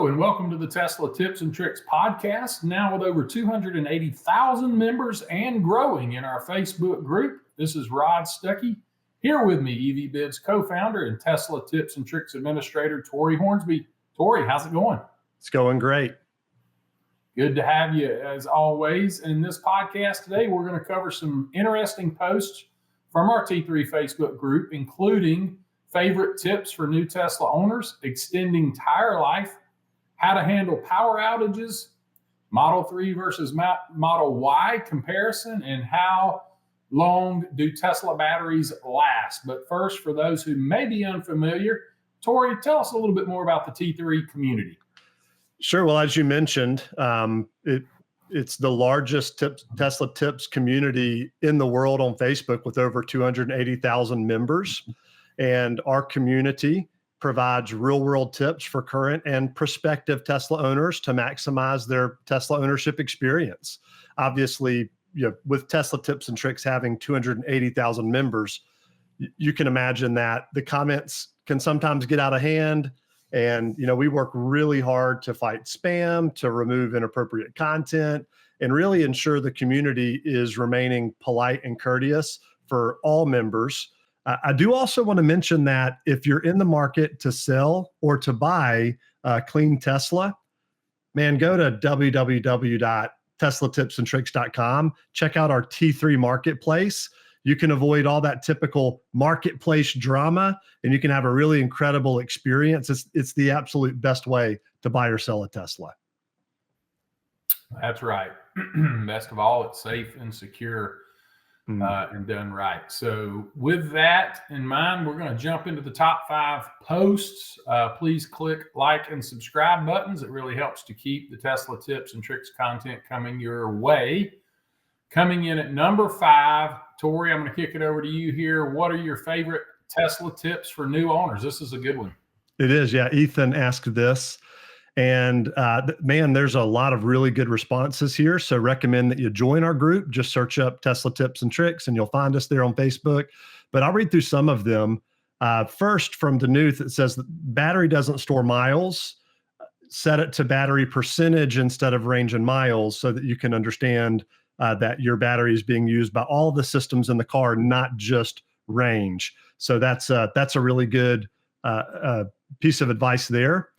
Hello, and welcome to the Tesla Tips and Tricks podcast, now with over 280,000 members and growing in our Facebook group. This is Rod Stuckey, here with me, EVBid's co-founder and Tesla Tips and Tricks administrator, Tori Hornsby. Tori, how's it going? It's going great. Good to have you as always. In this podcast today, we're going to cover some interesting posts from our T3 Facebook group, including favorite tips for new Tesla owners, extending tire life, how to handle power outages, Model 3 versus Model Y comparison, and how long do Tesla batteries last. But first, for those who may be unfamiliar, Tori, tell us a little bit more about the T3 community. Sure. Well, as you mentioned, it's the largest Tesla Tips community in the world on Facebook with over 280,000 members. And our community provides real-world tips for current and prospective Tesla owners to maximize their Tesla ownership experience. Obviously, with Tesla Tips and Tricks having 280,000 members, you can imagine that the comments can sometimes get out of hand. And, we work really hard to fight spam, to remove inappropriate content, and really ensure the community is remaining polite and courteous for all members. I do also want to mention that if you're in the market to sell or to buy a clean Tesla, man, go to www.teslatipsandtricks.com. Check out our T3 marketplace. You can avoid all that typical marketplace drama, and you can have a really incredible experience. It's the absolute best way to buy or sell a Tesla. That's right. Best of all, it's safe and secure. And done right. So with that in mind, we're going to jump into the top 5 posts. Please click like and subscribe buttons. It really helps to keep the Tesla Tips and Tricks content coming your way. Coming in at number 5, Tori, I'm going to kick it over to you here. What are your favorite Tesla tips for new owners? This is a good one. It is. Yeah. Ethan asked this. And man, there's a lot of really good responses here. So recommend that you join our group. Just search up Tesla Tips and Tricks and you'll find us there on Facebook. But I'll read through some of them. First, from Danuth, it says that battery doesn't store miles. Set it to battery percentage instead of range and miles so that you can understand that your battery is being used by all the systems in the car, not just range. So that's a really good piece of advice there.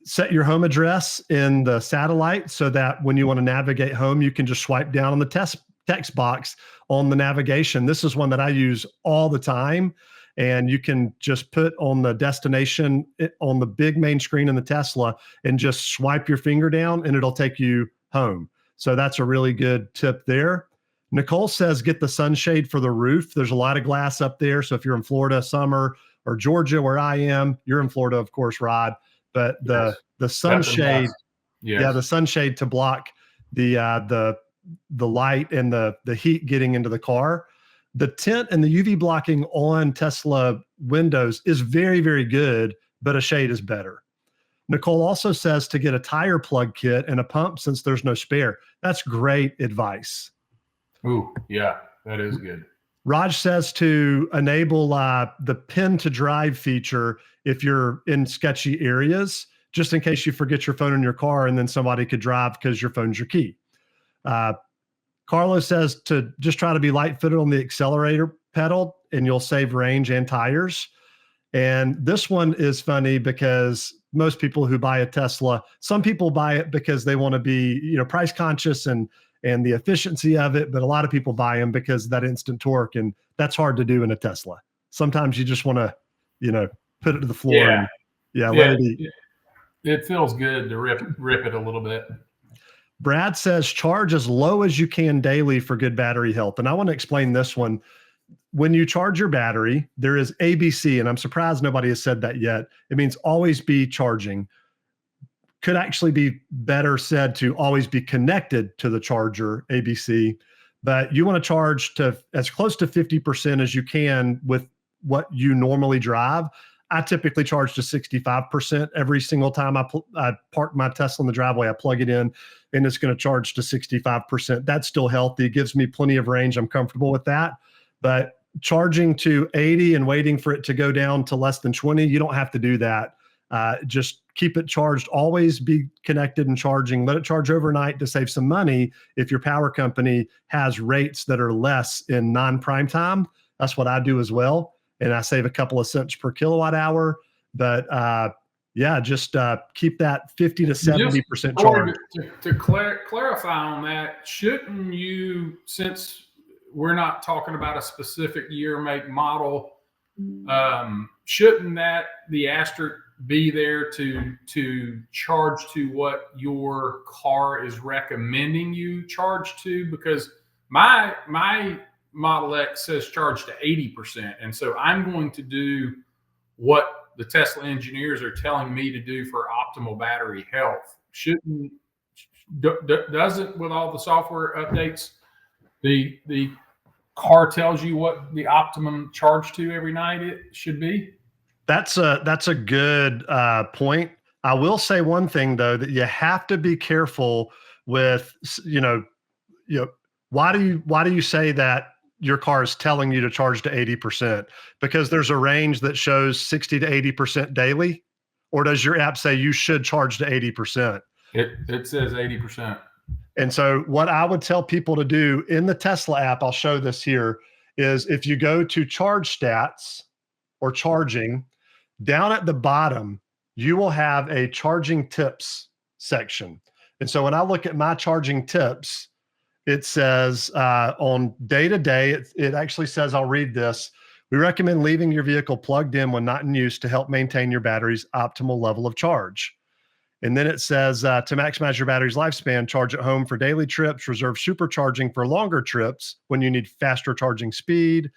Set your home address in the satellite so that when you want to navigate home, you can just swipe down on the text box on the navigation. This is one that I use all the time. And you can just put on the destination on the big main screen in the Tesla and just swipe your finger down and it'll take you home. So that's a really good tip there. Nicole says, get the sunshade for the roof. There's a lot of glass up there. So if you're in Florida summer or Georgia, where I am, you're in Florida, of course, Rod. But the sunshade, the sunshade to block the light and the heat getting into the car. The tint and the UV blocking on Tesla windows is very, very good, but a shade is better. Nicole also says to get a tire plug kit and a pump since there's no spare. That's great advice. Ooh, yeah, that is good. Raj says to enable the pin to drive feature if you're in sketchy areas, just in case you forget your phone in your car and then somebody could drive because your phone's your key. Carlos says to just try to be light-footed on the accelerator pedal and you'll save range and tires. And this one is funny because most people who buy a Tesla, some people buy it because they want to be, price conscious and the efficiency of it. But a lot of people buy them because of that instant torque, and that's hard to do in a Tesla. Sometimes you just want to, put it to the floor. Yeah. And, let it eat. It feels good to rip it a little bit. Brad says charge as low as you can daily for good battery health. And I want to explain this one. When you charge your battery, there is ABC, and I'm surprised nobody has said that yet. It means always be charging. Could actually be better said to always be connected to the charger, ABC. But you want to charge to as close to 50% as you can with what you normally drive. I typically charge to 65% every single time I park my Tesla in the driveway. I plug it in and it's going to charge to 65%. That's still healthy. It gives me plenty of range. I'm comfortable with that. But charging to 80 and waiting for it to go down to less than 20, you don't have to do that. Just keep it charged. Always be connected and charging. Let it charge overnight to save some money. If your power company has rates that are less in non-prime time, that's what I do as well. And I save a couple of cents per kilowatt hour. But yeah, just keep that 50 to 70% charge. To clarify on that, shouldn't you, since we're not talking about a specific year, make, model, shouldn't that the asterisk be there to charge to what your car is recommending you charge to? Because my Model X says charge to 80%, and so I'm going to do what the Tesla engineers are telling me to do for optimal battery health. Doesn't, with all the software updates, the car tells you what the optimum charge to every night it should be? That's a good point. I will say one thing though, that you have to be careful with, why do you say that your car is telling you to charge to 80%? Because there's a range that shows 60 to 80% daily? Or does your app say you should charge to 80%? It says 80%. And so what I would tell people to do in the Tesla app, I'll show this here, is if you go to charge stats or charging, down at the bottom, you will have a charging tips section. And so when I look at my charging tips, it says on day to day, it actually says, I'll read this. We recommend leaving your vehicle plugged in when not in use to help maintain your battery's optimal level of charge. And then it says to maximize your battery's lifespan, charge at home for daily trips, reserve supercharging for longer trips when you need faster charging speed.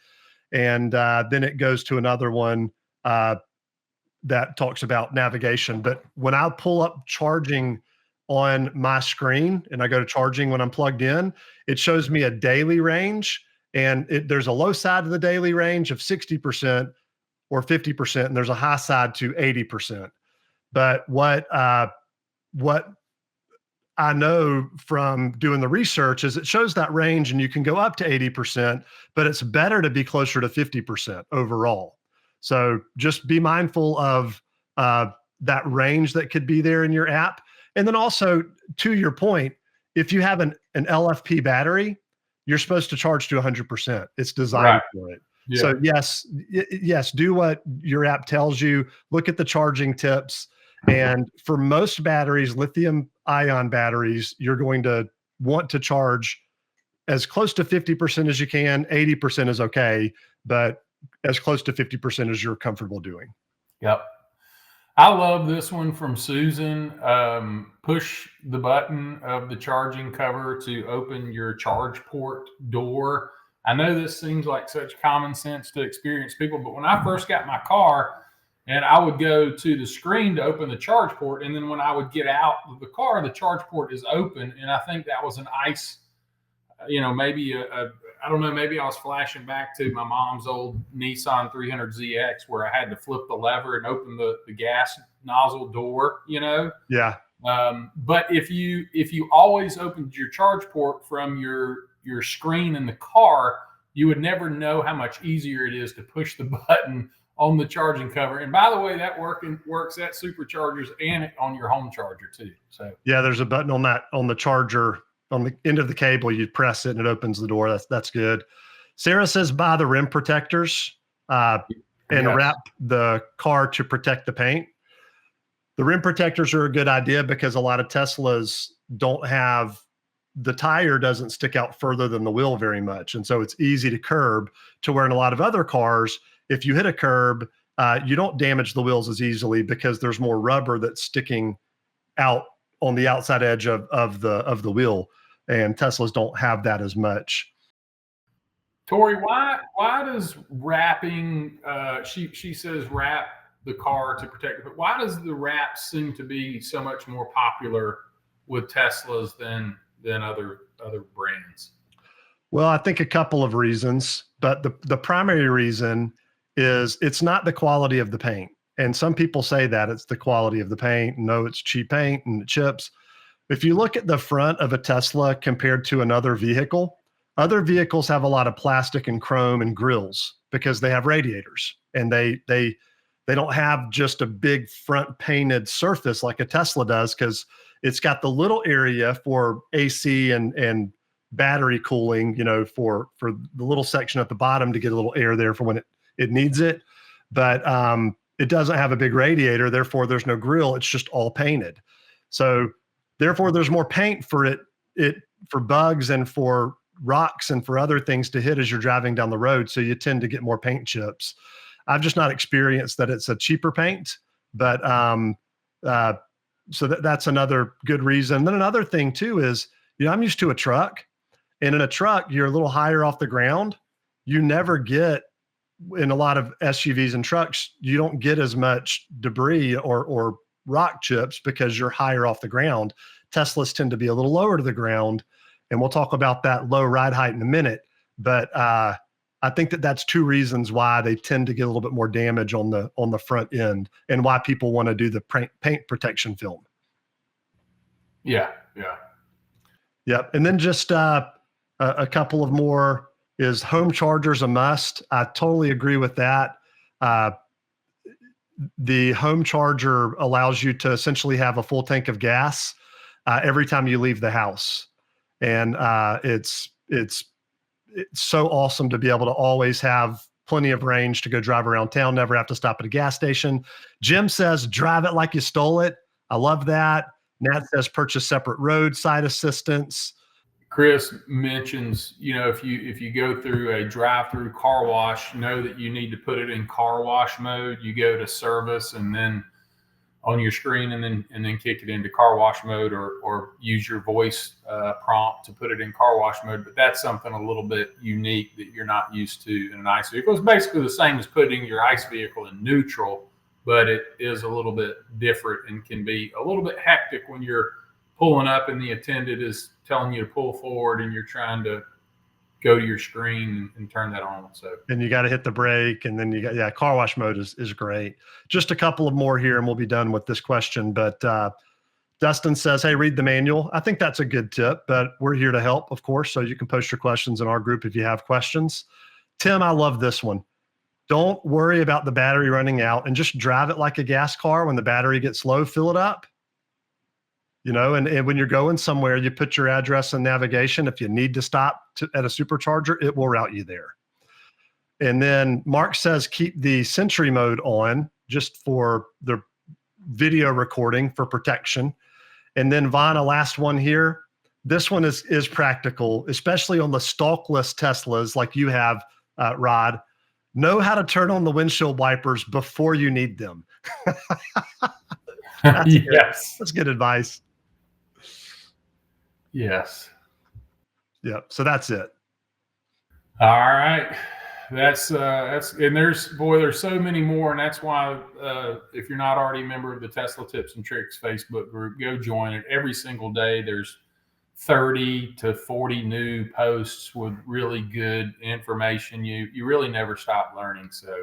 And then it goes to another one that talks about navigation. But when I pull up charging on my screen and I go to charging when I'm plugged in, it shows me a daily range, and there's a low side of the daily range of 60% or 50%, and there's a high side to 80%. But what I know from doing the research is it shows that range and you can go up to 80%, but it's better to be closer to 50% overall. So just be mindful of that range that could be there in your app. And then also, to your point, if you have an LFP battery, you're supposed to charge to 100%. It's designed for it. Yeah. So yes, do what your app tells you. Look at the charging tips. And for most batteries, lithium ion batteries, you're going to want to charge as close to 50% as you can. 80% is okay, but as close to 50% as you're comfortable doing. Yep. I love this one from Susan. Push the button of the charging cover to open your charge port door. I know this seems like such common sense to experienced people, but when I first got my car and I would go to the screen to open the charge port, and then when I would get out of the car, the charge port is open. And I think that was an ice, maybe I don't know, maybe I was flashing back to my mom's old Nissan 300ZX where I had to flip the lever and open the gas nozzle door, Yeah. But if you always opened your charge port from your screen in the car, you would never know how much easier it is to push the button on the charging cover. And by the way, that works at superchargers and on your home charger too. So yeah, there's a button on the charger. On the end of the cable, you press it and it opens the door. That's good. Sarah says buy the rim protectors and wrap the car to protect the paint. The rim protectors are a good idea because a lot of Teslas don't have, the tire doesn't stick out further than the wheel very much. And so it's easy to curb, to where in a lot of other cars, if you hit a curb, you don't damage the wheels as easily because there's more rubber that's sticking out on the outside edge of the wheel, and Teslas don't have that as much. Tori, why does wrapping? She says wrap the car to protect it, but why does the wrap seem to be so much more popular with Teslas than other brands? Well, I think a couple of reasons, but the primary reason is it's not the quality of the paint. And some people say that it's the quality of the paint. No, it's cheap paint and it chips. If you look at the front of a Tesla compared to another vehicle, other vehicles have a lot of plastic and chrome and grills because they have radiators, and they They don't have just a big front painted surface like a Tesla does, because it's got the little area for AC and battery cooling, for the little section at the bottom to get a little air there for when it needs it. But it doesn't have a big radiator, therefore there's no grill. It's just all painted. So therefore there's more paint for it for bugs and for rocks and for other things to hit as you're driving down the road. So you tend to get more paint chips. I've just not experienced that it's a cheaper paint, but so that's another good reason. Then another thing too is, I'm used to a truck, and in a truck, you're a little higher off the ground. You never get, in a lot of SUVs and trucks, you don't get as much debris or rock chips because you're higher off the ground. Teslas tend to be a little lower to the ground, and we'll talk about that low ride height in a minute. But I think that's two reasons why they tend to get a little bit more damage on the front end, and why people want to do the paint protection film. Yeah. Yep. And then just a couple of more is home chargers a must. I totally agree with that. The home charger allows you to essentially have a full tank of gas every time you leave the house. And it's so awesome to be able to always have plenty of range to go drive around town, never have to stop at a gas station. Jim says, drive it like you stole it. I love that. Nat says, purchase separate roadside assistance. Chris mentions, if you go through a drive-through car wash, know that you need to put it in car wash mode. You go to service and then on your screen, and then kick it into car wash mode, or use your voice prompt to put it in car wash mode. But that's something a little bit unique that you're not used to in an ICE vehicle. It's basically the same as putting your ICE vehicle in neutral, but it is a little bit different and can be a little bit hectic when you're pulling up and the attendant is telling you to pull forward and you're trying to go to your screen and turn that on. So then you got to hit the brake, and then car wash mode is great. Just a couple of more here and we'll be done with this question. But Dustin says, hey, read the manual. I think that's a good tip, but we're here to help, of course. So you can post your questions in our group if you have questions. Tim, I love this one. Don't worry about the battery running out, and just drive it like a gas car. When the battery gets low, fill it up. And when you're going somewhere, you put your address and navigation. If you need to stop at a supercharger, it will route you there. And then Mark says, keep the Sentry mode on just for the video recording for protection. And then Vaughn, a last one here. This one is practical, especially on the stalkless Teslas like you have, Rod. Know how to turn on the windshield wipers before you need them. Yes. That's good advice. Yes. Yep. So that's it. All right. That's and there's so many more, and that's why if you're not already a member of the Tesla Tips and Tricks Facebook group, go join it. Every single day there's 30 to 40 new posts with really good information. You really never stop learning. So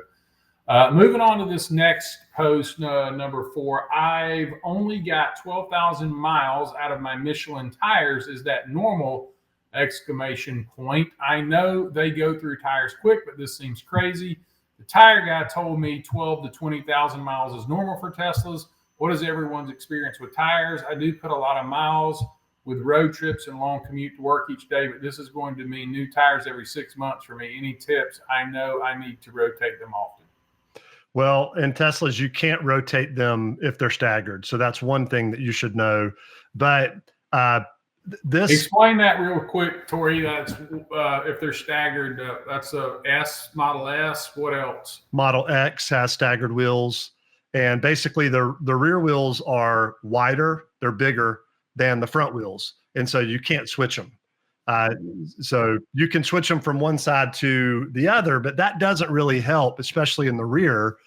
moving on to this next post, number 4, I've only got 12,000 miles out of my Michelin tires. Is that normal? Exclamation point. I know they go through tires quick, but this seems crazy. The tire guy told me 12 to 20,000 miles is normal for Teslas. What is everyone's experience with tires? I do put a lot of miles with road trips and long commute to work each day, but this is going to mean new tires every 6 months for me. Any tips? I know I need to rotate them often. Well, in Teslas, you can't rotate them if they're staggered. So that's one thing that you should know. But explain that real quick, Tori. That's if they're staggered. That's a Model S. What else? Model X has staggered wheels, and basically the rear wheels are wider. They're bigger than the front wheels, and so you can't switch them. So you can switch them from one side to the other, but that doesn't really help, especially in the rear,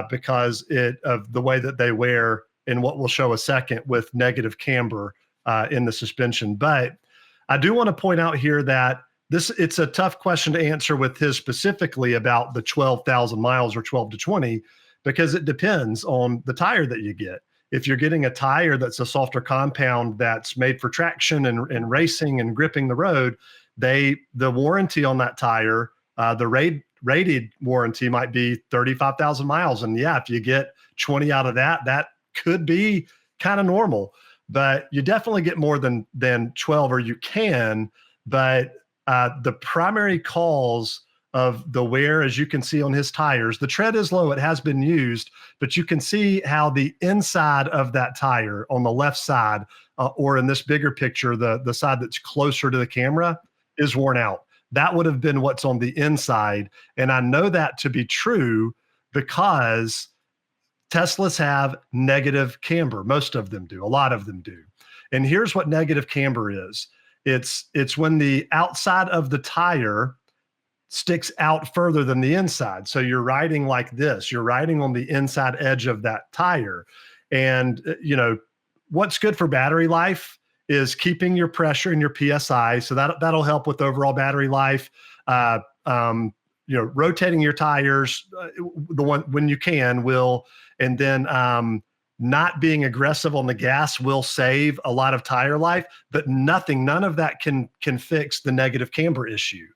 because of the way that they wear, and what we'll show a second with negative camber in the suspension. But I do want to point out here that it's a tough question to answer with his specifically about the 12,000 miles or 12 to 20, because it depends on the tire that you get. If you're getting a tire that's a softer compound that's made for traction and racing and gripping the road, the warranty on that tire, the rated warranty might be 35,000 miles. And yeah, if you get 20 out of that, that could be kind of normal, but you definitely get more than 12, or you can. But the primary cause of the wear, as you can see on his tires, the tread is low, it has been used, but you can see how the inside of that tire on the left side, or in this bigger picture, the side that's closer to the camera, is worn out. That would have been what's on the inside. And I know that to be true because Teslas have negative camber. Most of them do. A lot of them do. And here's what negative camber is. It's when the outside of the tire sticks out further than the inside. So you're riding like this. You're riding on the inside edge of that tire. And what's good for battery life is keeping your pressure and your PSI. So that'll help with overall battery life. Rotating your tires, the one when you can will, and then not being aggressive on the gas will save a lot of tire life, but none of that can fix the negative camber issue.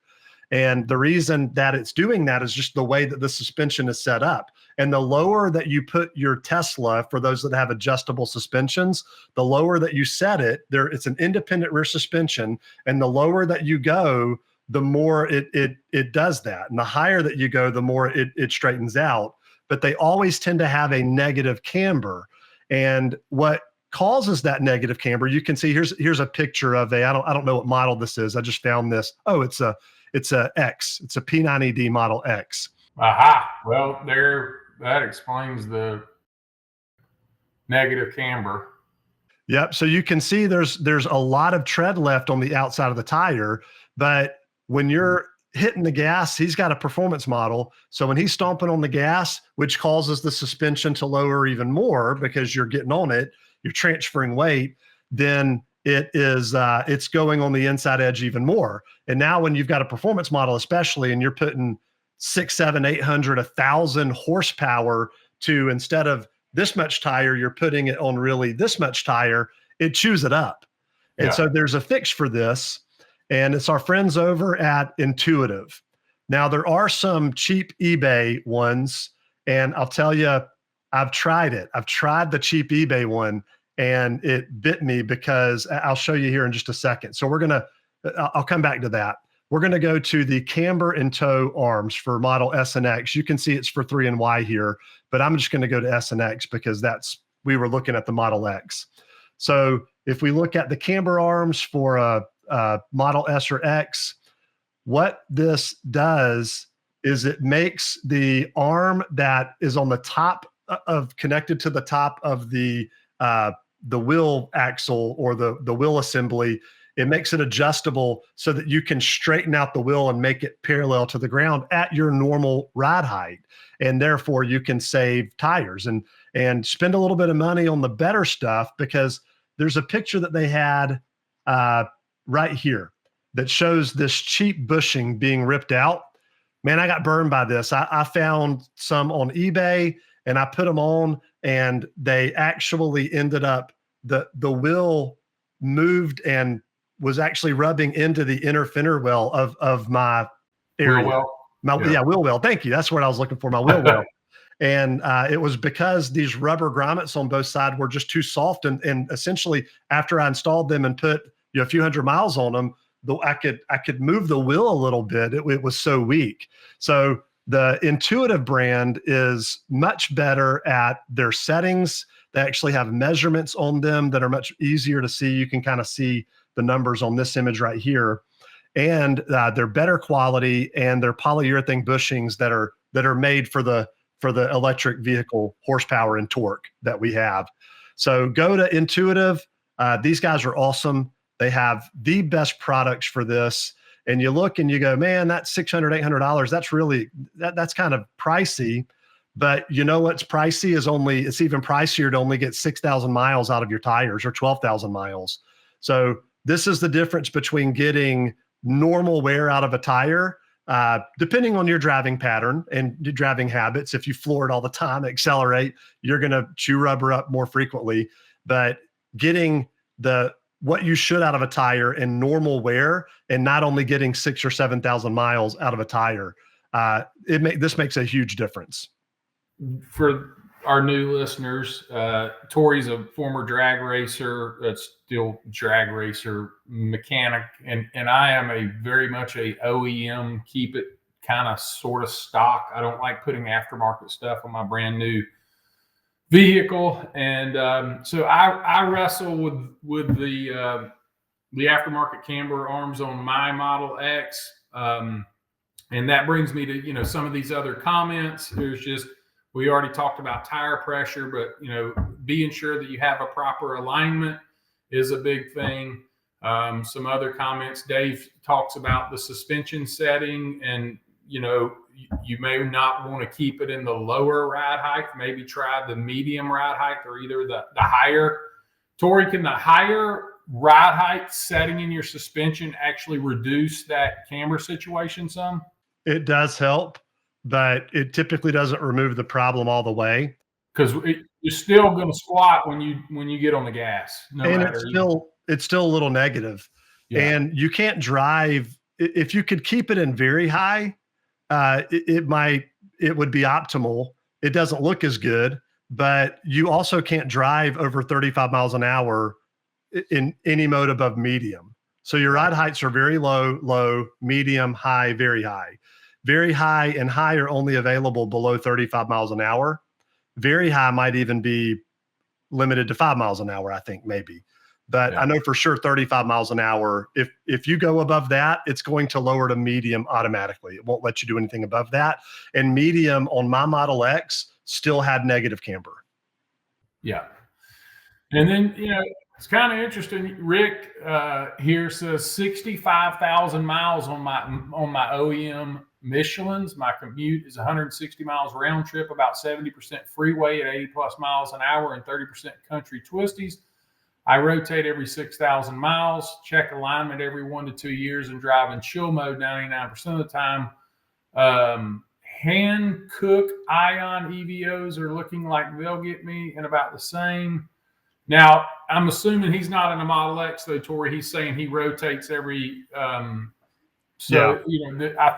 And the reason that it's doing that is just the way that the suspension is set up. And the lower that you put your Tesla, for those that have adjustable suspensions, the lower that you set it, it's an independent rear suspension. And the lower that you go, the more it does that. And the higher that you go, the more it straightens out. But they always tend to have a negative camber. And what causes that negative camber, you can see here's a picture of I don't know what model this is. I just found this. Oh, it's a X. It's a P9ED Model X. Aha. Well, that explains the negative camber. Yep. So you can see there's a lot of tread left on the outside of the tire, but when you're hitting the gas, he's got a performance model. So when he's stomping on the gas, which causes the suspension to lower even more because you're getting on it, you're transferring weight, then it's going on the inside edge even more. And now when you've got a performance model, especially, and you're putting 600, 700, 800, 1,000 horsepower to, instead of this much tire, you're putting it on really this much tire, it chews it up. And so there's a fix for this. And it's our friends over at Intuitive. Now, there are some cheap eBay ones, and I'll tell you, I've tried it. I've tried the cheap eBay one, and it bit me because I'll show you here in just a second. So I'll come back to that. We're going to go to the camber and toe arms for model S and X. You can see it's for 3 and Y here, but I'm just going to go to S and X because we were looking at the Model X. So if we look at the camber arms for a Model S or X, what this does is it makes the arm that is on the top connected to the top of the wheel axle or the wheel assembly, it makes it adjustable so that you can straighten out the wheel and make it parallel to the ground at your normal ride height. And therefore you can save tires and spend a little bit of money on the better stuff, because there's a picture that they had right here that shows this cheap bushing being ripped out. Man, I got burned by this. I found some on eBay and I put them on, and they actually ended up, the wheel moved and was actually rubbing into the inner fender well of my area. Wheel well. Wheel well. Thank you. That's what I was looking for, my wheel well. And it was because these rubber grommets on both sides were just too soft. And essentially, after I installed them and put a few hundred miles on them, I could move the wheel a little bit. It was so weak. So the Intuitive brand is much better at their settings. They actually have measurements on them that are much easier to see. You can kind of see the numbers on this image right here. And they're better quality, and they're polyurethane bushings that are made for the electric vehicle horsepower and torque that we have. So go to Intuitive. These guys are awesome. They have the best products for this. And you look and you go, man, that's $600, $800. That's really, that's kind of pricey. But you know what's pricey is it's even pricier to only get 6,000 miles out of your tires, or 12,000 miles. So this is the difference between getting normal wear out of a tire, depending on your driving pattern and your driving habits. If you floor it all the time, accelerate, you're going to chew rubber up more frequently. But getting what you should out of a tire in normal wear, and not only getting 6,000 or 7,000 miles out of a tire, This makes a huge difference. For our new listeners, Tori's a former drag racer, still drag racer mechanic, and I am very much a OEM, keep it kind of sort of stock. I don't like putting aftermarket stuff on my brand new vehicle, and so I wrestle with the aftermarket camber arms on my Model X, and that brings me to some of these other comments. We already talked about tire pressure, but being sure that you have a proper alignment is a big thing. Some other comments, Dave talks about the suspension setting, and you may not want to keep it in the lower ride height. Maybe try the medium ride height, or either the higher. Tori, can the higher ride height setting in your suspension actually reduce that camber situation some? It does help, but it typically doesn't remove the problem all the way. Because you're still going to squat when you get on the gas. It's still a little negative. Yeah. And you can't drive. If you could keep it in very high, it would be optimal. It doesn't look as good, but you also can't drive over 35 miles an hour in any mode above medium. So your ride heights are very low, medium, high, very high. Very high and high are only available below 35 miles an hour. Very high might even be limited to 5 miles an hour, I think, maybe. But yeah. I know for sure 35 miles an hour, if you go above that, it's going to lower to medium automatically. It won't let you do anything above that. And medium on my Model X still had negative camber. Yeah. And then, it's kind of interesting. Rick here says 65,000 miles on my OEM Michelin's. My commute is 160 miles round trip, about 70% freeway at 80 plus miles an hour, and 30% country twisties. I rotate every 6,000 miles, check alignment every 1 to 2 years, and drive in chill mode 99% of the time. Hand cook ion EVOs are looking like they'll get me in about the same. Now, I'm assuming he's not in a Model X, though, Tori. He's saying he rotates every. I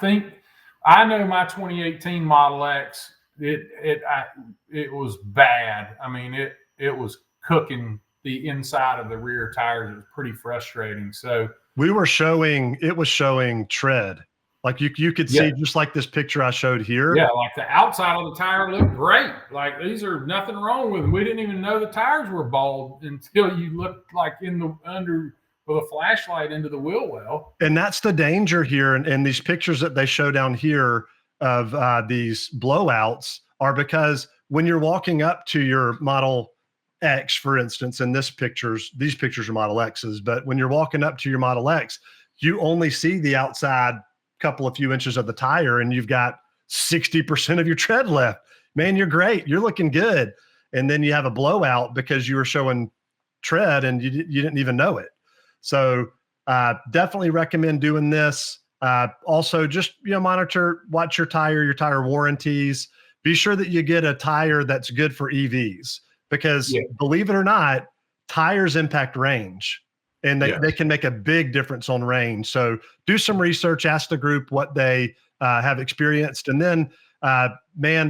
think I know my 2018 Model X. It was bad. I mean, it was cooking the inside of the rear tires. It was pretty frustrating. So it was showing tread. Like you could see, just like this picture I showed here. Yeah, like the outside of the tire looked great. Like these are nothing wrong with them. We didn't even know the tires were bald until you looked like under with a flashlight into the wheel well. And that's the danger here. And these pictures that they show down here of these blowouts are because when you're walking up to your Model X, for instance, and these pictures are Model X's, but when you're walking up to your Model X, you only see the outside couple of few inches of the tire, and you've got 60% of your tread left. Man, you're great. You're looking good. And then you have a blowout because you were showing tread and you didn't even know it. So definitely recommend doing this. Also, just watch your tire warranties. Be sure that you get a tire that's good for EVs because believe it or not, tires impact range. And they can make a big difference on range. So do some research, ask the group what they have experienced. And then,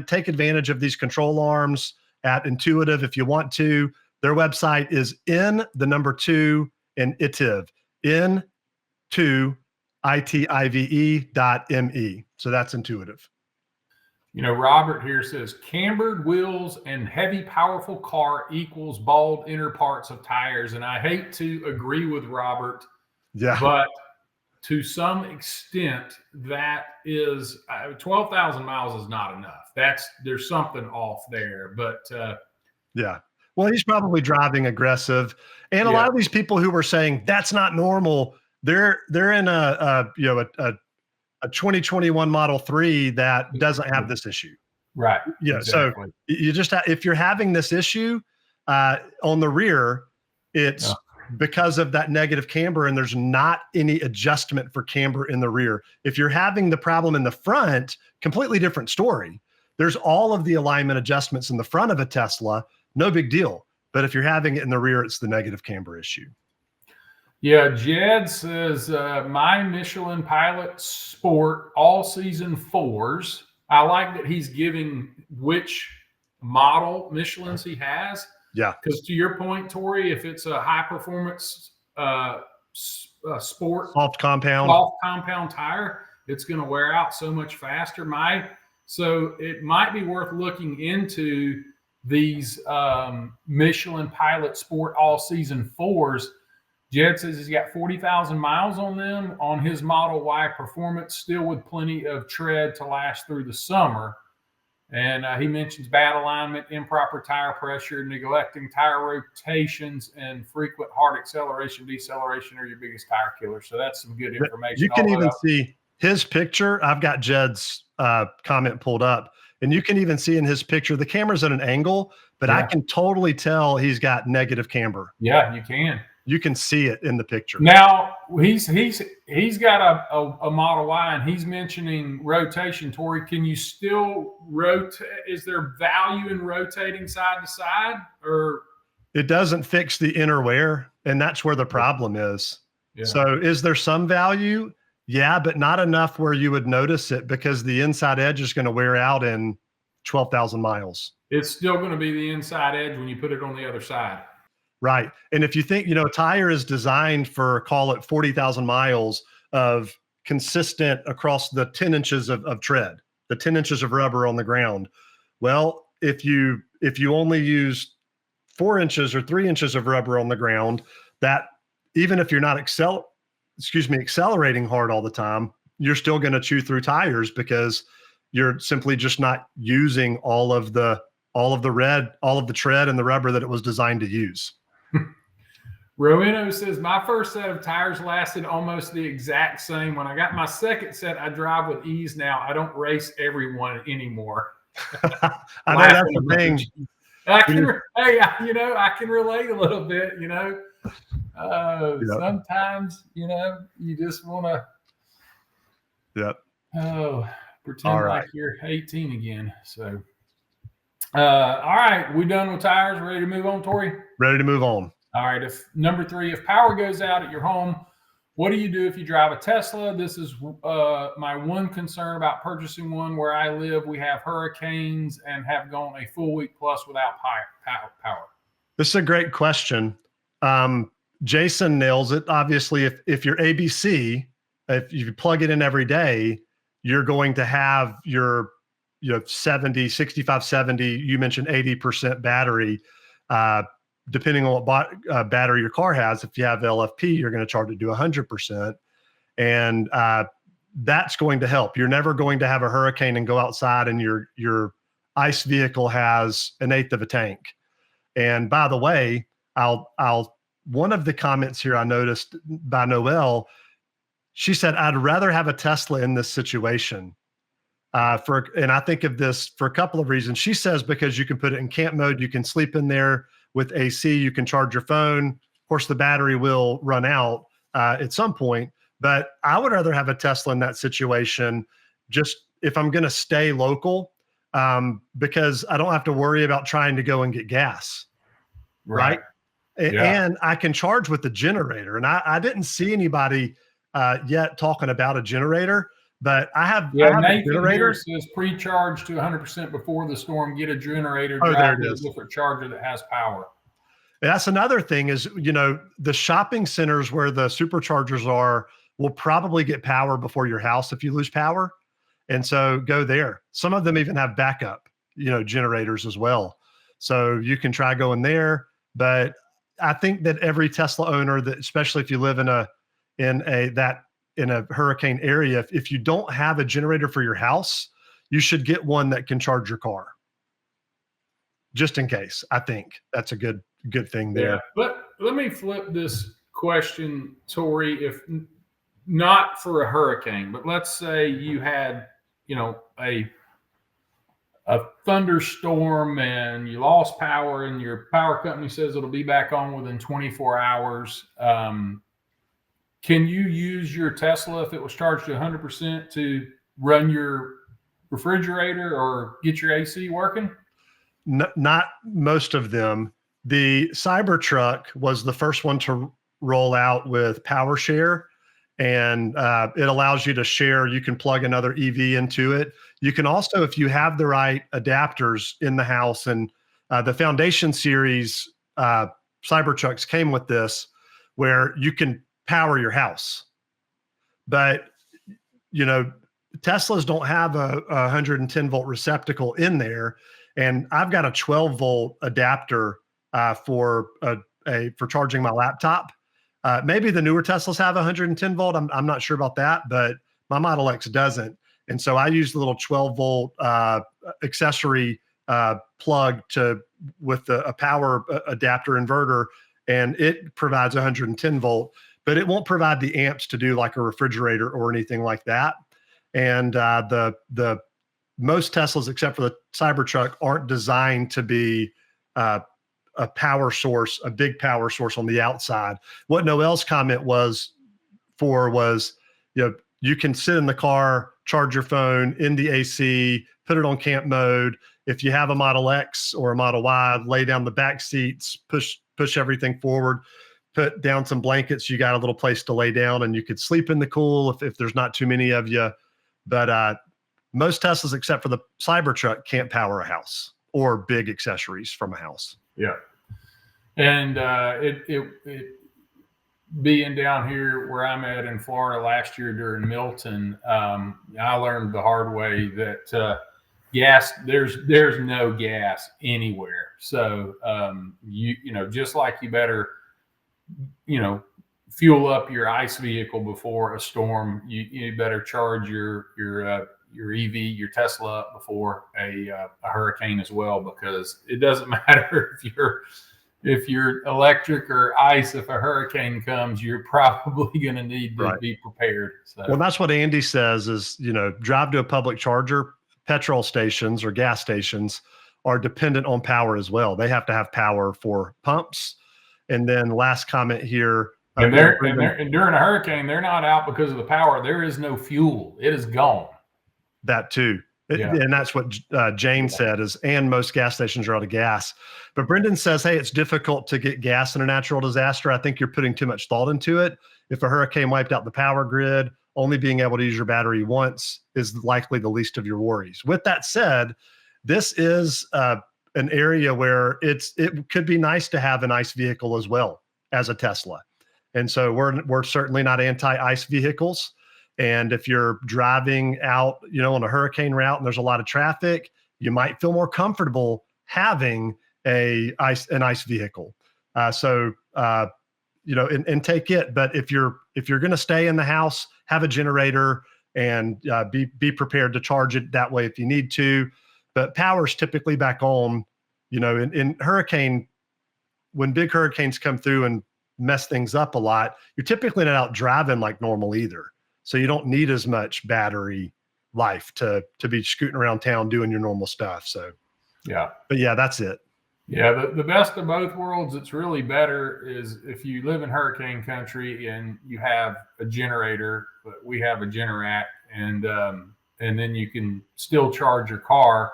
take advantage of these control arms at Intuitive if you want to. Their website is N2 and itive, N2itive.me. So that's Intuitive. Robert here says cambered wheels and heavy, powerful car equals bald inner parts of tires. And I hate to agree with Robert, but to some extent, that is 12,000 miles is not enough. There's something off there, but well, he's probably driving aggressive. And a lot of these people who were saying that's not normal, they're in a 2021 Model 3 that doesn't have this issue. Right. Yeah. Exactly. So you just if you're having this issue on the rear, it's because of that negative camber, and there's not any adjustment for camber in the rear. If you're having the problem in the front, completely different story. There's all of the alignment adjustments in the front of a Tesla, no big deal. But if you're having it in the rear, it's the negative camber issue. Yeah, Jed says my Michelin Pilot Sport all season fours. I like that he's giving which model Michelin's he has. Yeah. Because to your point, Tori, if it's a high performance sport Soft compound. soft compound tire, it's going to wear out so much faster. So it might be worth looking into these Michelin Pilot Sport all season fours. Jed says he's got 40,000 miles on them on his Model Y Performance, still with plenty of tread to last through the summer. And he mentions bad alignment, improper tire pressure, neglecting tire rotations, and frequent hard acceleration, deceleration are your biggest tire killers. So that's some good information. You can even see his picture. I've got Jed's comment pulled up, and you can even see in his picture, the camera's at an angle, but I can totally tell he's got negative camber. Yeah, you can. You can see it in the picture. Now he's got a Model Y, and he's mentioning rotation. Tori, can you still rotate? Is there value in rotating side to side, or it doesn't fix the inner wear, and that's where the problem is. Yeah. So is there some value? Yeah, but not enough where you would notice it, because the inside edge is going to wear out in 12,000 miles. It's still going to be the inside edge when you put it on the other side. Right. And if you think, a tire is designed for, call it 40,000 miles of consistent across the 10 inches of tread, the 10 inches of rubber on the ground. Well, if you only use 4 inches or 3 inches of rubber on the ground, that even if you're not accelerating hard all the time, you're still going to chew through tires, because you're simply just not using all of the tread and the rubber that it was designed to use. Roweno says, my first set of tires lasted almost the exact same. When I got my second set, I drive with ease now. I don't race everyone anymore. I know that's the thing. I can relate a little bit, Sometimes, you just want to pretend like you're 18 again. So, all right, we done with tires? Ready to move on, Tori? Ready to move on. All right. Number 3, if power goes out at your home, what do you do if you drive a Tesla? This is my one concern about purchasing one. Where I live, we have hurricanes and have gone a full week plus without power. This is a great question. Jason nails it. Obviously, if you're ABC, if you plug it in every day, you're going to have your 65, 70, you mentioned 80% battery, depending on what battery your car has. If you have LFP, you're going to charge it to 100%. And that's going to help. You're never going to have a hurricane and go outside and your ICE vehicle has 1/8 of a tank. And by the way, one of the comments here I noticed by Noelle, she said, I'd rather have a Tesla in this situation. And I think of this for a couple of reasons. She says, because you can put it in camp mode, you can sleep in there with AC, you can charge your phone. Of course, the battery will run out at some point, but I would rather have a Tesla in that situation, just if I'm going to stay local, because I don't have to worry about trying to go and get gas. Right. And I can charge with the generator. And I didn't see anybody yet talking about a generator. But I have Nathan generator says pre-charge to 100% before the storm. Get a generator. Drive to a different charger that has power. That's another thing is, the shopping centers where the superchargers are will probably get power before your house if you lose power. And so go there. Some of them even have backup, generators as well. So you can try going there. But I think that every Tesla owner, that especially if you live in a hurricane area, if you don't have a generator for your house, you should get one that can charge your car, just in case. I think that's a good thing there. Yeah, but let me flip this question, Tori. If not for a hurricane, but let's say you had, a thunderstorm and you lost power, and your power company says it'll be back on within 24 hours. Can you use your Tesla, if it was charged to 100%, to run your refrigerator or get your AC working? Not most of them. The Cybertruck was the first one to roll out with Power Share, and it allows you to share. You can plug another EV into it. You can also, if you have the right adapters in the house, and the Foundation series Cybertrucks came with this, where you can power your house. But, Teslas don't have a 110 volt receptacle in there. And I've got a 12 volt adapter for charging my laptop. Maybe the newer Teslas have 110 volt. I'm not sure about that, but my Model X doesn't. And so I use the little 12 volt accessory plug with a power adapter inverter, and it provides 110 volt, but it won't provide the amps to do like a refrigerator or anything like that. And the most Teslas, except for the Cybertruck, aren't designed to be a power source, a big power source on the outside. What Noel's comment was, you can sit in the car, charge your phone in the AC, put it on camp mode. If you have a Model X or a Model Y, lay down the back seats, push everything forward, put down some blankets. You got a little place to lay down, and you could sleep in the cool if there's not too many of you. But most Teslas, except for the Cybertruck, can't power a house or big accessories from a house. Yeah. And it being down here where I'm at in Florida last year during Milton, I learned the hard way that gas, there's no gas anywhere. So just like you better fuel up your ICE vehicle before a storm, you better charge your EV, your Tesla up before a hurricane as well, because it doesn't matter if you're electric or ICE. If a hurricane comes, you're probably going to need to be prepared. So. Well, that's what Andy says is, drive to a public charger. Petrol stations or gas stations are dependent on power as well. They have to have power for pumps. And then last comment here. And during a hurricane, they're not out because of the power. There is no fuel. It is gone. That too. And that's what Jane said and most gas stations are out of gas. But Brendan says, hey, it's difficult to get gas in a natural disaster. I think you're putting too much thought into it. If a hurricane wiped out the power grid, only being able to use your battery once is likely the least of your worries. With that said, this is an area where it could be nice to have an ICE vehicle as well as a Tesla. And so we're certainly not anti-ICE vehicles. And if you're driving out, on a hurricane route and there's a lot of traffic, you might feel more comfortable having an ICE vehicle. And take it. But if you're going to stay in the house, have a generator and be prepared to charge it that way if you need to. But power's typically back on. In hurricane, when big hurricanes come through and mess things up a lot, you're typically not out driving like normal either. So you don't need as much battery life to be scooting around town doing your normal stuff. So but that's it. Yeah, the best of both worlds. It's really better is if you live in hurricane country and you have a generator, but we have a Generac, and then you can still charge your car,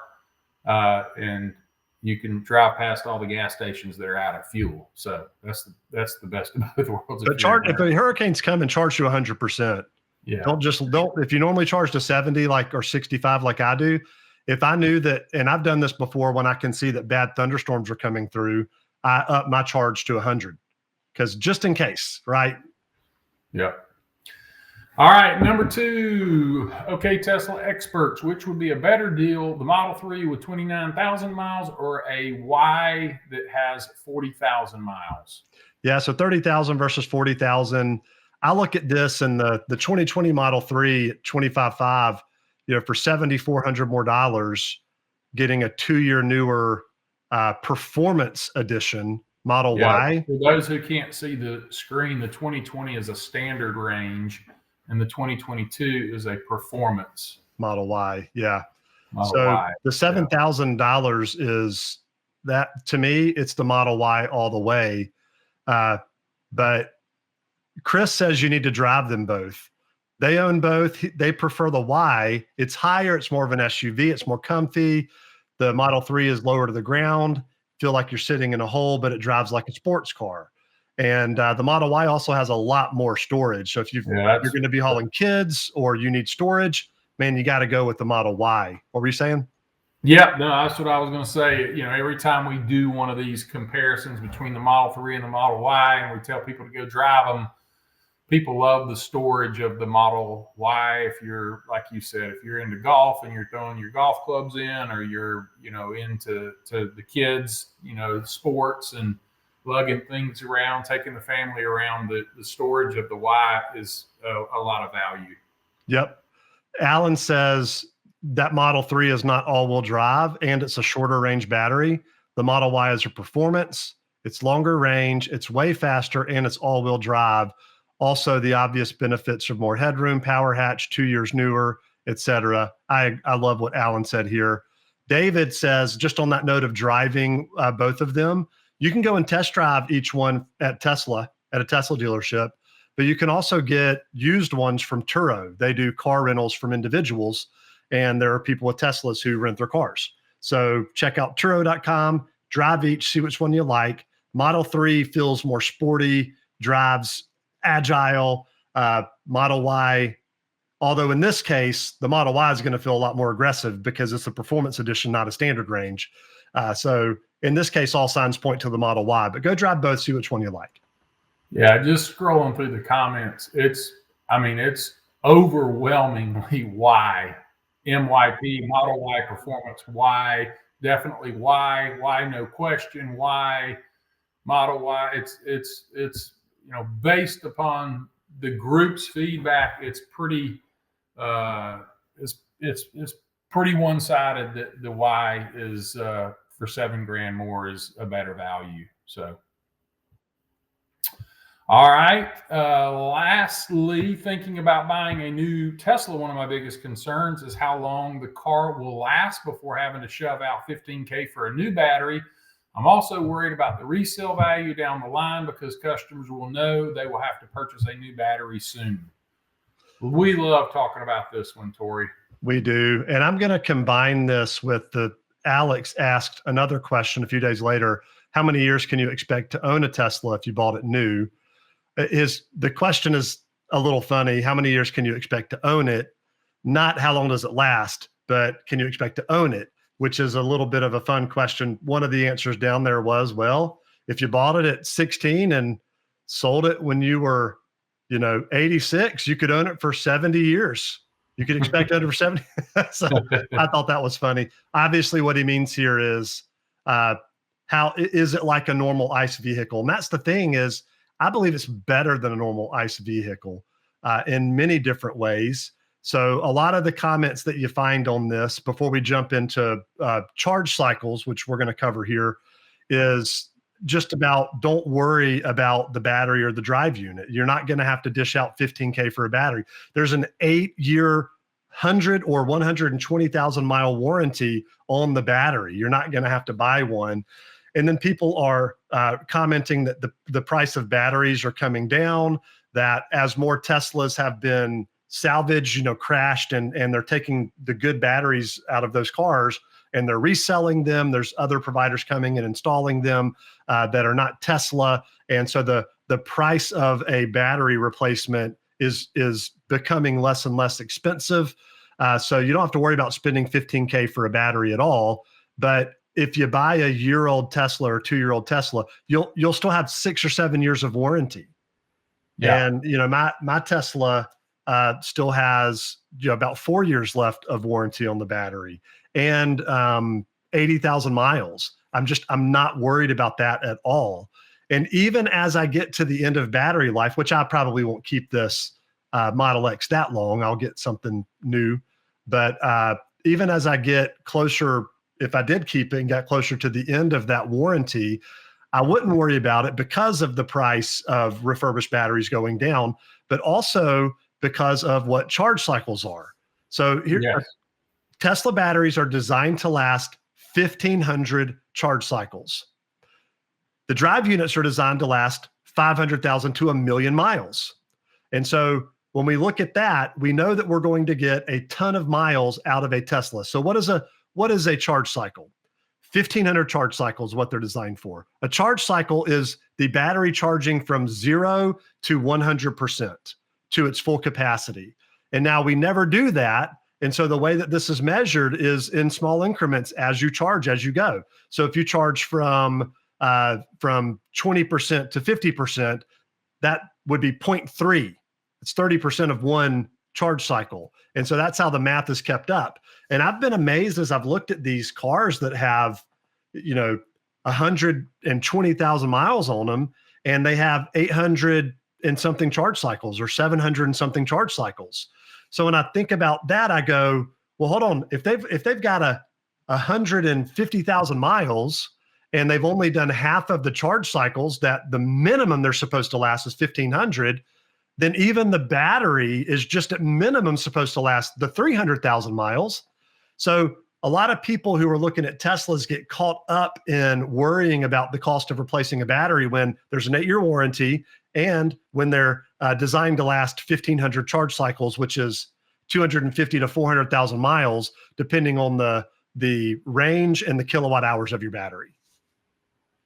and you can drive past all the gas stations that are out of fuel. So that's the best of both worlds. But if a hurricane's come and charge you 100%, don't if you normally charge to 70 or 65 like I do. If I knew that, and I've done this before when I can see that bad thunderstorms are coming through, I up my charge to 100 because just in case, right? Yeah. All right, number 2. Okay, Tesla experts, which would be a better deal, the Model 3 with 29,000 miles or a Y that has 40,000 miles? Yeah, so 30,000 versus 40,000. I look at this in the 2020 Model 3 at 25.5, for $7,400 more, getting a 2-year newer performance edition Model Y. For those who can't see the screen, the 2020 is a standard range, and the 2022 is a performance Model Y. Yeah. Model Y. The $7,000 is that, to me, it's the Model Y all the way. But Chris says you need to drive them both. They own both. They prefer the Y. It's higher. It's more of an SUV. It's more comfy. The Model 3 is lower to the ground. Feel like you're sitting in a hole, but it drives like a sports car. And the Model Y also has a lot more storage. So if you're going to be hauling kids or you need storage, man, you got to go with the Model Y. What were you saying? Yeah, no, that's what I was going to say. Every time we do one of these comparisons between the Model 3 and the Model Y, and we tell people to go drive them, people love the storage of the Model Y. If you're, like you said, if you're into golf and you're throwing your golf clubs in, or you're, into the kids, sports and lugging things around, taking the family around, the storage of the Y is a lot of value. Yep. Alan says that Model 3 is not all-wheel drive, and it's a shorter range battery. The Model Y is a performance. It's longer range. It's way faster, and it's all-wheel drive. Also, the obvious benefits are more headroom, power hatch, 2 years newer, etc. I love what Alan said here. David says, just on that note of driving both of them, you can go and test drive each one at a Tesla dealership, but you can also get used ones from Turo. They do car rentals from individuals, and there are people with Teslas who rent their cars. So check out Turo.com, drive each, see which one you like. Model 3 feels more sporty, drives agile. Model Y, although in this case, the Model Y is going to feel a lot more aggressive because it's a performance edition, not a standard range. So in this case, all signs point to the Model Y, but go drive both, see which one you like. Yeah, just scrolling through the comments, it's overwhelmingly Y, MYP, Model Y performance, Y, definitely Y, no question, Y, Model Y. It's based upon the group's feedback, it's pretty it's pretty one-sided that the Y is for $7,000 more is a better value. So, all right. Lastly, thinking about buying a new Tesla, one of my biggest concerns is how long the car will last before having to shove out $15,000 for a new battery. I'm also worried about the resale value down the line because customers will know they will have to purchase a new battery soon. We love talking about this one, Tori. We do. And I'm going to combine this with Alex asked another question a few days later. How many years can you expect to own a Tesla if you bought it new? The question is a little funny. How many years can you expect to own it? Not how long does it last, but can you expect to own it? Which is a little bit of a fun question. One of the answers down there was, well, if you bought it at 16 and sold it when you were, 86, you could own it for 70 years. You could expect to own it for 70. So I thought that was funny. Obviously, what he means here is, how is it like a normal ICE vehicle? And that's the thing is, I believe it's better than a normal ICE vehicle in many different ways. So a lot of the comments that you find on this before we jump into charge cycles, which we're going to cover here, is just about don't worry about the battery or the drive unit. You're not going to have to dish out $15,000 for a battery. There's an 8-year, 100 or 120,000 mile warranty on the battery. You're not going to have to buy one. And then people are commenting that the price of batteries are coming down, that as more Teslas have been salvaged, crashed, and they're taking the good batteries out of those cars and they're reselling them. There's other providers coming and installing them that are not Tesla. And so the price of a battery replacement is becoming less and less expensive. So you don't have to worry about spending $15,000 for a battery at all. But if you buy a year-old Tesla or 2-year-old Tesla, you'll still have 6 or 7 years of warranty. Yeah. And my Tesla still has about 4 years left of warranty on the battery and 80,000 miles. I'm not worried about that at all. And even as I get to the end of battery life, which I probably won't keep this Model X that long, I'll get something new. But even as I get closer, if I did keep it and got closer to the end of that warranty, I wouldn't worry about it because of the price of refurbished batteries going down, but also because of what charge cycles are. So here, yes. Tesla batteries are designed to last 1,500 charge cycles. The drive units are designed to last 500,000 to 1 million miles. And so when we look at that, we know that we're going to get a ton of miles out of a Tesla. So what is a charge cycle? 1,500 charge cycles is what they're designed for. A charge cycle is the battery charging from 0 to 100% to its full capacity. And now we never do that. And so the way that this is measured is in small increments as you charge, as you go. So if you charge from 20% to 50%, that would be 0.3. It's 30% of one charge cycle. And so that's how the math is kept up. And I've been amazed as I've looked at these cars that have, 120,000 miles on them, and they have 800 and something charge cycles or 700 and something charge cycles. So when I think about that, I go, well, hold on. If they've got 150,000 miles and they've only done half of the charge cycles, that the minimum they're supposed to last is 1,500, then even the battery is just at minimum supposed to last the 300,000 miles. So a lot of people who are looking at Teslas get caught up in worrying about the cost of replacing a battery when there's an 8-year warranty and when they're designed to last 1,500 charge cycles, which is 250 to 400,000 miles, depending on the range and the kilowatt hours of your battery.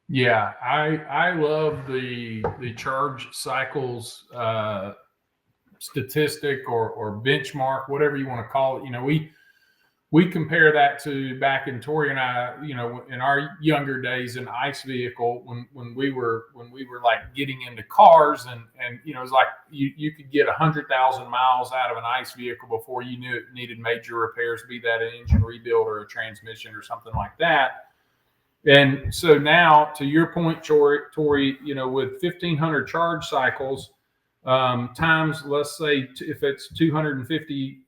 Yeah, I love the charge cycles statistic or benchmark, whatever you want to call it. We compare that to back in Tori and I, in our younger days, an ICE vehicle when we were like getting into cars and it was like you could get 100,000 miles out of an ICE vehicle before you knew it needed major repairs, be that an engine rebuild or a transmission or something like that. And so now, to your point, Tori, with 1,500 charge cycles times, let's say if it's 250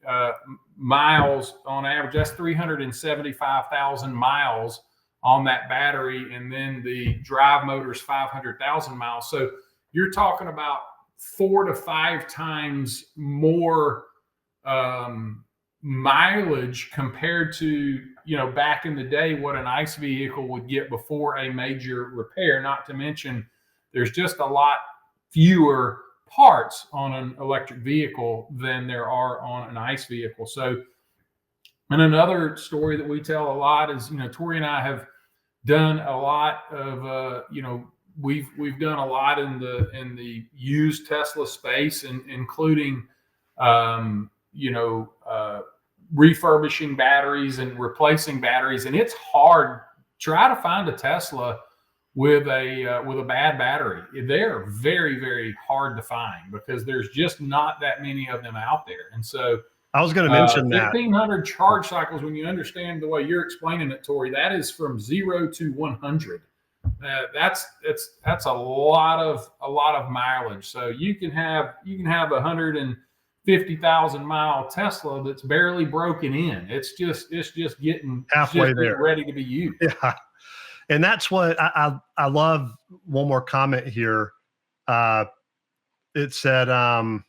miles on average, that's 375,000 miles on that battery, and then the drive motor's 500,000 miles. So you're talking about 4 to 5 times more mileage compared to back in the day what an ICE vehicle would get before a major repair. Not to mention there's just a lot fewer parts on an electric vehicle than there are on an ICE vehicle. So, and another story that we tell a lot is, Tori and I have done a lot of, we've done a lot in the used Tesla space, and including, refurbishing batteries and replacing batteries. And it's hard. Try to find a Tesla with a bad battery. They're very, very hard to find because there's just not that many of them out there. And so I was going to mention that 1,500 charge cycles, when you understand the way you're explaining it, Tori, that is from 0 to 100. That's a lot of mileage. So you can have 150,000 mile Tesla that's barely broken in. It's just getting halfway there, ready to be used. Yeah. And that's what I love. One more comment here. It said, oh,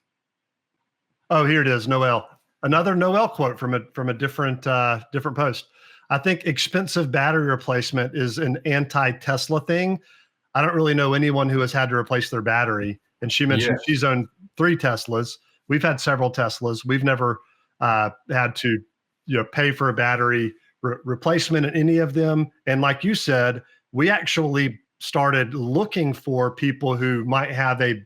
here it is. Noel, another Noel quote from a different post. I think expensive battery replacement is an anti-Tesla thing. I don't really know anyone who has had to replace their battery. And she mentioned she's owned 3 Teslas. We've had several Teslas. We've never had to pay for a battery replacement in any of them. And like you said, we actually started looking for people who might have a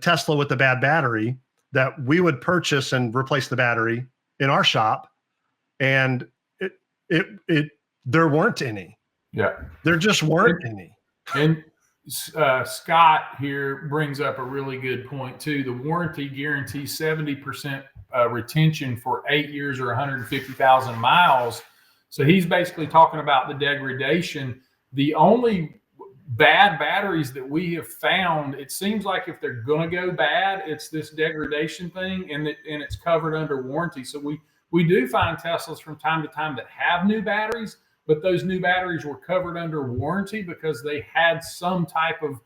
Tesla with a bad battery that we would purchase and replace the battery in our shop. And there weren't any. Yeah. There just weren't any. And Scott here brings up a really good point too. The warranty guarantees 70% retention for 8 years or 150,000 miles. So he's basically talking about the degradation. The only bad batteries that we have found, it seems like if they're going to go bad, it's this degradation thing, and it's covered under warranty. So we do find Teslas from time to time that have new batteries, but those new batteries were covered under warranty because they had some type of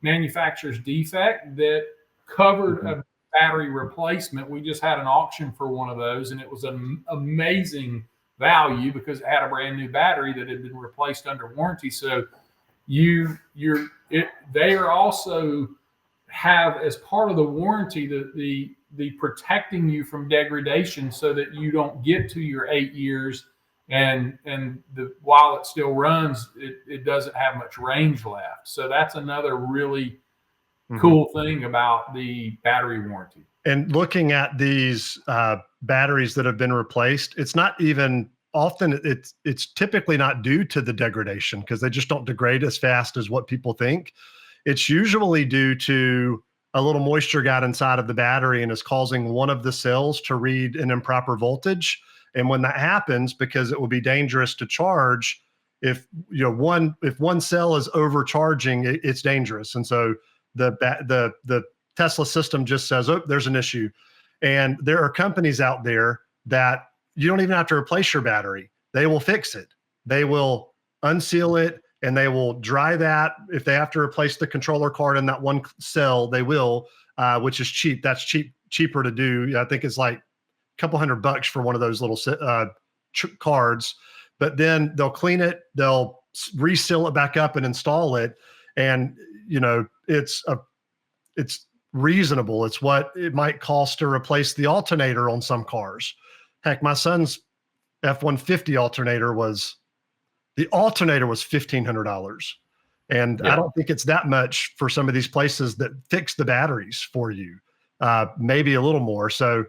manufacturer's defect that covered a battery replacement. We just had an auction for one of those, and it was an amazing value because it had a brand new battery that had been replaced under warranty. So they are also have, as part of the warranty, the protecting you from degradation so that you don't get to your 8 years and while it still runs, it doesn't have much range left. So that's another really cool thing about the battery warranty. And looking at these batteries that have been replaced, it's not even often, it's typically not due to the degradation, because they just don't degrade as fast as what people think. It's usually due to a little moisture got inside of the battery and is causing one of the cells to read an improper voltage. And when that happens, because it will be dangerous to charge, if one cell is overcharging, it's dangerous. And so the Tesla system just says, oh, there's an issue. And there are companies out there that you don't even have to replace your battery. They will fix it. They will unseal it, and they will dry that. If they have to replace the controller card in that one cell, they will, which is cheap. That's cheaper to do. I think it's like a couple $100 for one of those little cards. But then they'll clean it, they'll reseal it back up and install it. And it's reasonable. It's what it might cost to replace the alternator on some cars. Heck, my son's F-150 alternator was $1,500. And I don't think it's that much for some of these places that fix the batteries for you, maybe a little more. So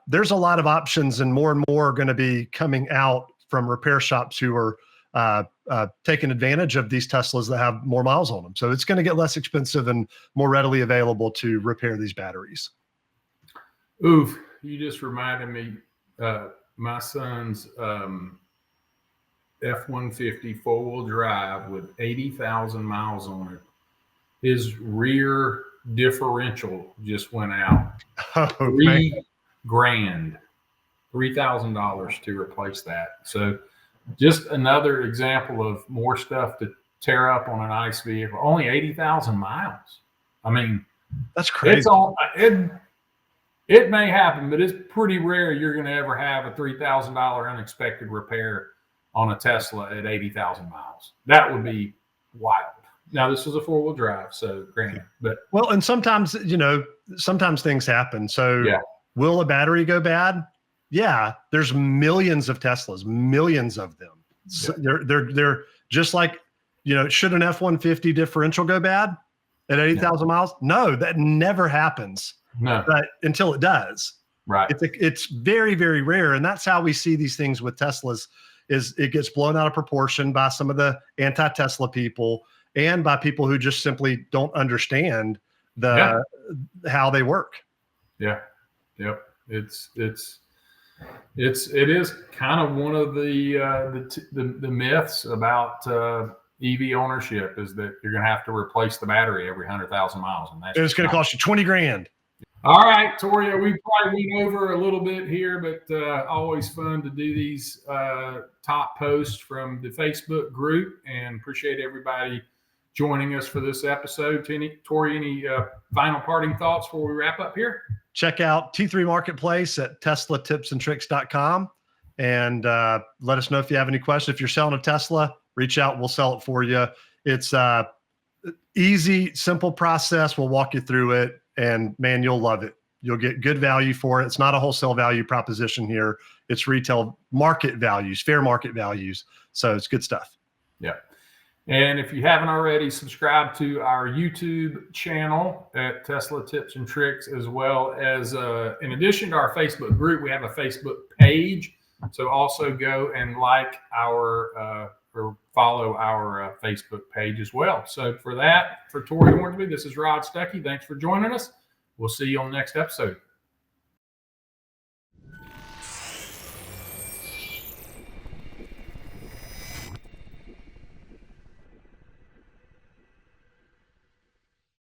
there's a lot of options, and more are going to be coming out from repair shops who are taking advantage of these Teslas that have more miles on them. So it's going to get less expensive and more readily available to repair these batteries. Oof, you just reminded me, my son's F-150 four-wheel drive with 80,000 miles on it. His rear differential just went out. $3,000 to replace that. So just another example of more stuff to tear up on an ICE vehicle. Only 80,000 miles. I mean, that's crazy. It may happen, but it's pretty rare you're going to ever have a $3,000 unexpected repair on a Tesla at 80,000 miles. That would be wild. Now, this is a four-wheel drive, so granted. But well, and sometimes things happen. So will a battery go bad? Yeah, there's millions of Teslas, millions of them. So they're just like, should an F-150 differential go bad at 80,000 miles? No, that never happens. No, but until it does, right? It's very, very rare, and that's how we see these things with Teslas. Is it gets blown out of proportion by some of the anti-Tesla people and by people who just simply don't understand how they work. Yeah, yep. It is kind of one of the myths about EV ownership, is that you're going to have to replace the battery every 100,000 miles, and it's going to cost you $20,000. All right, Toria, we probably went over a little bit here, but always fun to do these top posts from the Facebook group, and appreciate everybody joining us for this episode. Toria, any final parting thoughts before we wrap up here? Check out T3 Marketplace at teslatipsandtricks.com, and let us know if you have any questions. If you're selling a Tesla, reach out. We'll sell it for you. It's easy, simple process. We'll walk you through it. And man, you'll love it. You'll get good value for it. It's not a wholesale value proposition here. It's retail market values, fair market values. So it's good stuff. Yeah. And if you haven't already, subscribe to our YouTube channel at Tesla Tips and Tricks, as well as in addition to our Facebook group, we have a Facebook page. So also go and like our or follow our Facebook page as well. So for Toria Hornsby, this is Rod Stuckey. Thanks for joining us. We'll see you on the next episode.